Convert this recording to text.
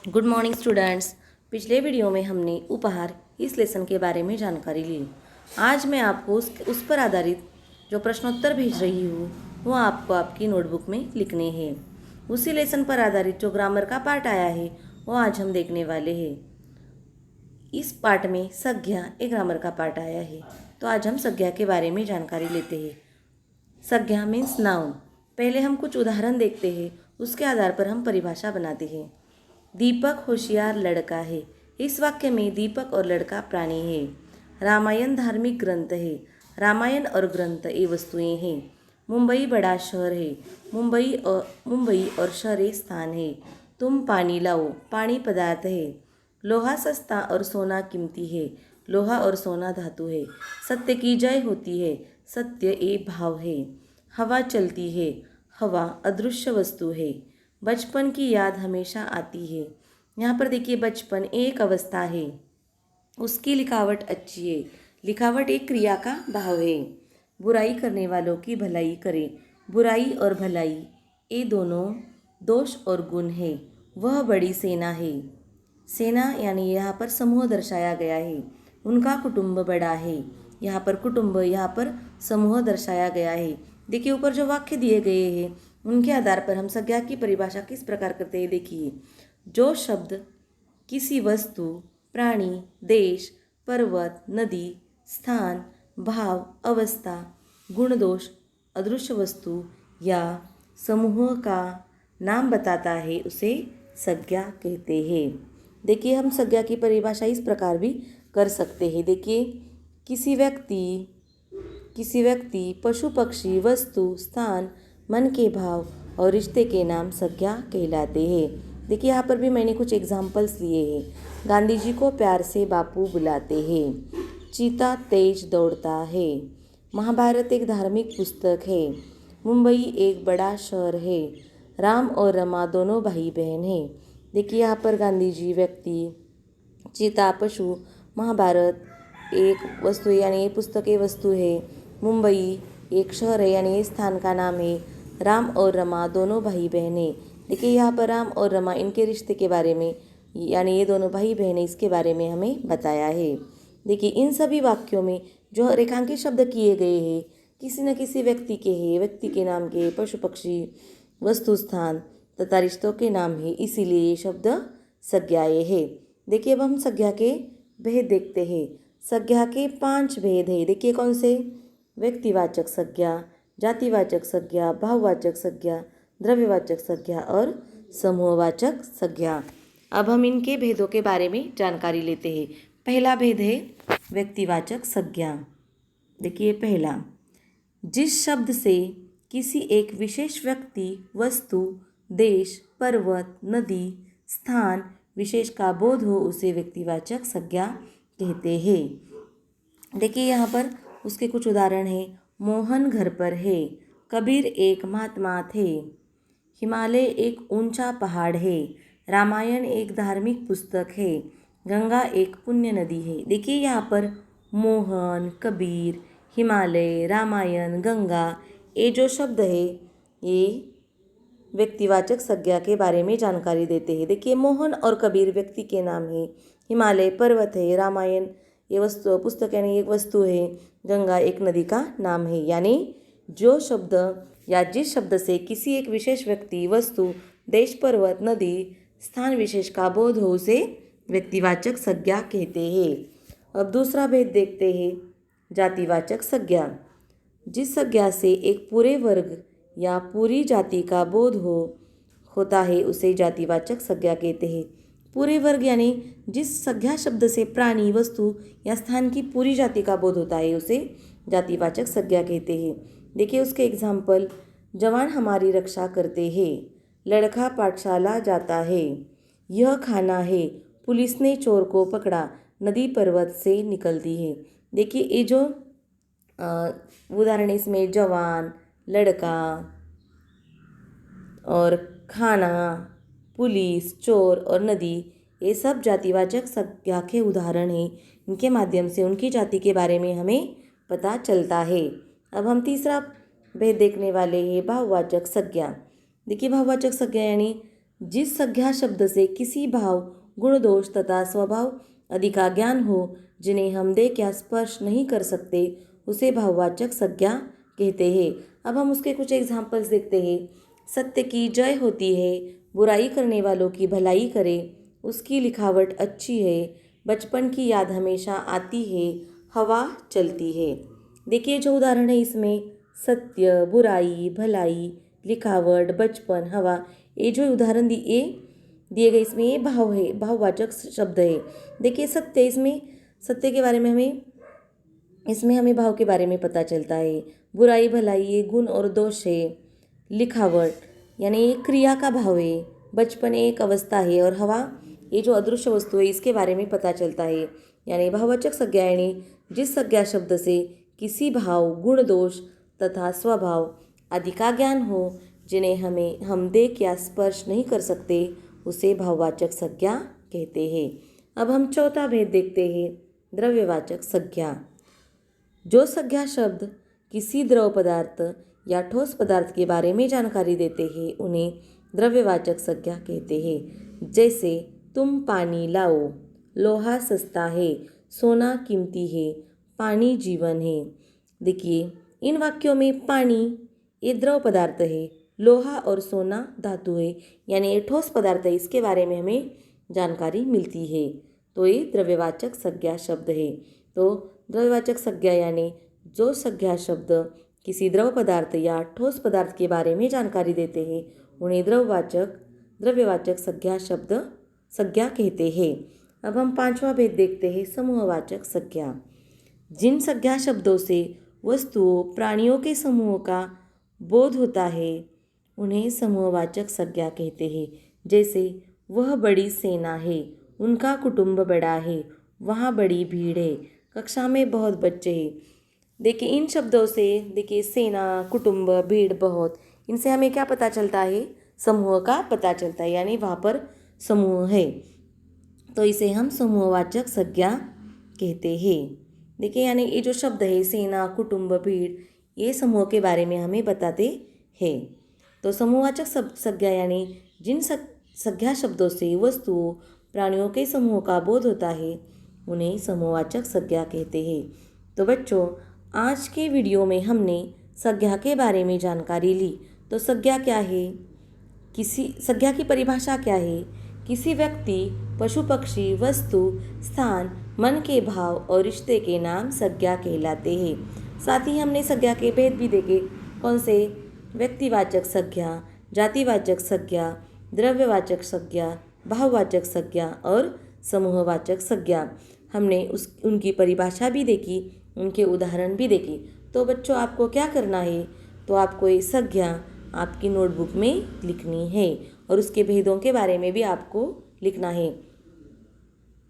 Good morning students. पिछले video में हमने उपहार इस लेसन के बारे में जानकारी ली। आज मैं आपको उस पर आधारित जो प्रश्नोत्तर भेज रही हूँ वो आपको आपकी नोटबुक में लिखने हैं। उसी लेसन पर आधारित जो ग्रामर का पार्ट आया है वो आज हम देखने वाले हैं। इस पार्ट में संज्ञा एक ग्रामर का पार्ट आया है, तो आज हम संज्ञा के बारे में जानकारी लेते हैं। संज्ञा मीन्स नाउन। पहले हम कुछ उदाहरण देखते हैं, उसके आधार पर हम परिभाषा बनाते हैं। दीपक होशियार लड़का है। इस वाक्य में दीपक और लड़का प्राणी है। रामायण धार्मिक ग्रंथ है। रामायण और ग्रंथ ये वस्तुएं हैं। मुंबई बड़ा शहर है। मुंबई और शहर एक स्थान है। तुम पानी लाओ। पानी पदार्थ है। लोहा सस्ता और सोना कीमती है। लोहा और सोना धातु है। सत्य की जय होती है। सत्य एक भाव है। हवा चलती है। हवा अदृश्य वस्तु है। बचपन की याद हमेशा आती है। यहाँ पर देखिए, बचपन एक अवस्था है, उसकी लिखावट अच्छी है। लिखावट एक क्रिया का भाव है। बुराई करने वालों की भलाई करे। बुराई और भलाई ये दोनों दोष और गुण है। वह बड़ी सेना है। सेना यानी यहाँ पर समूह दर्शाया गया है। उनका कुटुंब बड़ा है। यहाँ पर कुटुंब, यहाँ पर समूह दर्शाया गया है। देखिए, ऊपर जो वाक्य दिए गए हैं उनके आधार पर हम संज्ञा की परिभाषा किस प्रकार करते हैं। देखिए, जो शब्द किसी वस्तु, प्राणी, देश, पर्वत, नदी, स्थान, भाव, अवस्था, गुण, दोष, अदृश्य वस्तु या समूह का नाम बताता है उसे संज्ञा कहते हैं। देखिए, हम संज्ञा की परिभाषा इस प्रकार भी कर सकते हैं। देखिए, किसी व्यक्ति, पशु, पक्षी, वस्तु, स्थान, मन के भाव और रिश्ते के नाम संज्ञा कहलाते हैं। देखिए, यहाँ पर भी मैंने कुछ एग्जाम्पल्स लिए हैं। गांधी जी को प्यार से बापू बुलाते हैं। चीता तेज दौड़ता है। महाभारत एक धार्मिक पुस्तक है। मुंबई एक बड़ा शहर है। राम और रमा दोनों भाई बहन हैं। देखिए, यहाँ पर गांधी जी व्यक्ति, चीता पशु, महाभारत एक वस्तु यानी ये पुस्तक एक वस्तु है। मुंबई एक शहर है यानी ये स्थान का नाम है। राम और रमा दोनों भाई बहन हैं। देखिए, यहाँ पर राम और रमा इनके रिश्ते के बारे में यानी ये दोनों भाई बहन हैं इसके बारे में हमें बताया है। देखिए, इन सभी वाक्यों में जो रेखांकित शब्द किए गए हैं किसी न किसी व्यक्ति के हैं, व्यक्ति के नाम के, पशु पक्षी, वस्तु, स्थान तथा रिश्तों के नाम है, इसीलिए ये शब्द संज्ञाएं हैं। देखिए, अब हम संज्ञा के भेद देखते हैं। संज्ञा के 5 भेद हैं। देखिए, कौन से? व्यक्तिवाचक संज्ञा, जातिवाचक संज्ञा, भाववाचक संज्ञा, द्रव्यवाचक संज्ञा और समूहवाचक संज्ञा। अब हम इनके भेदों के बारे में जानकारी लेते हैं। पहला भेद है व्यक्तिवाचक संज्ञा। देखिए, पहला, जिस शब्द से किसी एक विशेष व्यक्ति, वस्तु, देश, पर्वत, नदी, स्थान विशेष का बोध हो उसे व्यक्तिवाचक संज्ञा कहते हैं। देखिए, यहाँ पर उसके कुछ उदाहरण हैं। मोहन घर पर है। कबीर एक महात्मा थे। हिमालय एक ऊंचा पहाड़ है। रामायण एक धार्मिक पुस्तक है। गंगा एक पुण्य नदी है। देखिए, यहाँ पर मोहन, कबीर, हिमालय, रामायण, गंगा ये जो शब्द है ये व्यक्तिवाचक संज्ञा के बारे में जानकारी देते हैं। देखिए, मोहन और कबीर व्यक्ति के नाम है। हिमालय पर्वत है। रामायण ये वस्तु पुस्तक यानी एक वस्तु है। गंगा एक नदी का नाम है। यानी जो शब्द या जिस शब्द से किसी एक विशेष व्यक्ति, वस्तु, देश, पर्वत, नदी, स्थान विशेष का बोध हो उसे व्यक्तिवाचक संज्ञा कहते हैं। अब दूसरा भेद देखते हैं, जातिवाचक संज्ञा। जिस संज्ञा से एक पूरे वर्ग या पूरी जाति का बोध होता है उसे जातिवाचक संज्ञा कहते हैं। पूरे वर्ग यानी जिस संज्ञा शब्द से प्राणी, वस्तु या स्थान की पूरी जाति का बोध होता है उसे जातिवाचक संज्ञा कहते हैं। देखिए, उसके एग्जाम्पल, जवान हमारी रक्षा करते हैं। लड़का पाठशाला जाता है। यह खाना है। पुलिस ने चोर को पकड़ा। नदी पर्वत से निकलती है। देखिए, ये जो उदाहरण इसमें जवान, लड़का और खाना, पुलिस, चोर और नदी ये सब जातिवाचक संज्ञा के उदाहरण हैं। इनके माध्यम से उनकी जाति के बारे में हमें पता चलता है। अब हम तीसरा भेद देखने वाले हैं, भाववाचक संज्ञा। देखिए, भाववाचक संज्ञा यानी जिस संज्ञा शब्द से किसी भाव, गुण, दोष तथा स्वभाव आदि का ज्ञान हो, जिन्हें हम देख या स्पर्श नहीं कर सकते, उसे भाववाचक संज्ञा कहते हैं। अब हम उसके कुछ एग्जाम्पल्स देखते हैं। सत्य की जय होती है, बुराई करने वालों की भलाई करे, उसकी लिखावट अच्छी है, बचपन की याद हमेशा आती है, हवा चलती है। देखिए जो उदाहरण है इसमें सत्य, बुराई, भलाई, लिखावट, बचपन, हवा, ये जो उदाहरण दिए गए इसमें ये भाव है, भाववाचक शब्द है। देखिए सत्य, इसमें सत्य के बारे में हमें भाव के बारे में पता चलता है। बुराई, भलाई ये गुण और दोष है। लिखावट यानी ये क्रिया का भाव है। बचपन एक अवस्था है और हवा ये जो अदृश्य वस्तु है इसके बारे में पता चलता है। यानी भाववाचक संज्ञा यानी जिस संज्ञा शब्द से किसी भाव, गुण, दोष तथा स्वभाव आदि का ज्ञान हो, जिन्हें हम देख या स्पर्श नहीं कर सकते, उसे भाववाचक संज्ञा कहते हैं। अब हम चौथा भेद देखते हैं, द्रव्यवाचक संज्ञा। जो संज्ञा शब्द किसी द्रव पदार्थ या ठोस पदार्थ के बारे में जानकारी देते हैं, उन्हें द्रव्यवाचक संज्ञा कहते हैं। जैसे तुम पानी लाओ, लोहा सस्ता है, सोना कीमती है, पानी जीवन है। देखिए इन वाक्यों में पानी ये द्रव पदार्थ है, लोहा और सोना धातु है, यानी ये ठोस पदार्थ है, इसके बारे में हमें जानकारी मिलती है, तो ये द्रव्यवाचक संज्ञा शब्द है। तो द्रव्यवाचक संज्ञा यानी जो संज्ञा शब्द किसी द्रव पदार्थ या ठोस पदार्थ के बारे में जानकारी देते हैं, उन्हें द्रव्यवाचक संज्ञा कहते हैं। अब हम पांचवा भेद देखते हैं, समूहवाचक संज्ञा। जिन संज्ञा शब्दों से वस्तुओं, प्राणियों के समूह का बोध होता है, उन्हें समूहवाचक संज्ञा कहते हैं। जैसे वह बड़ी सेना है, उनका कुटुंब बड़ा है, वहाँ बड़ी भीड़ है, कक्षा में बहुत बच्चे हैं। देखिए इन शब्दों से देखिए सेना, कुटुंब, भीड़, बहुत, इनसे हमें क्या पता चलता है? समूह का पता चलता है, यानी वहाँ पर समूह है, तो इसे हम समूहवाचक संज्ञा कहते हैं। देखिए यानी ये जो शब्द है सेना, कुटुंब, भीड़, ये समूह के बारे में हमें बताते हैं। तो समूहवाचक संज्ञा यानी जिन संज्ञा शब्दों से वस्तुओं, प्राणियों के समूह का बोध होता है, उन्हें समूहवाचक संज्ञा कहते हैं। तो बच्चों आज के वीडियो में हमने संज्ञा के बारे में जानकारी ली। तो संज्ञा क्या है? संज्ञा की परिभाषा क्या है? किसी व्यक्ति, पशु, पक्षी, वस्तु, स्थान, मन के भाव और रिश्ते के नाम संज्ञा कहलाते हैं। साथ ही हमने संज्ञा के भेद भी देखे। कौन से? व्यक्तिवाचक संज्ञा, जातिवाचक संज्ञा, द्रव्यवाचक संज्ञा, भाववाचक संज्ञा और समूहवाचक संज्ञा। हमने उनकी परिभाषा भी देखी, उनके उदाहरण भी देखे। तो बच्चों आपको क्या करना है? तो आपको ये संज्ञा आपकी नोटबुक में लिखनी है और उसके भेदों के बारे में भी आपको लिखना है।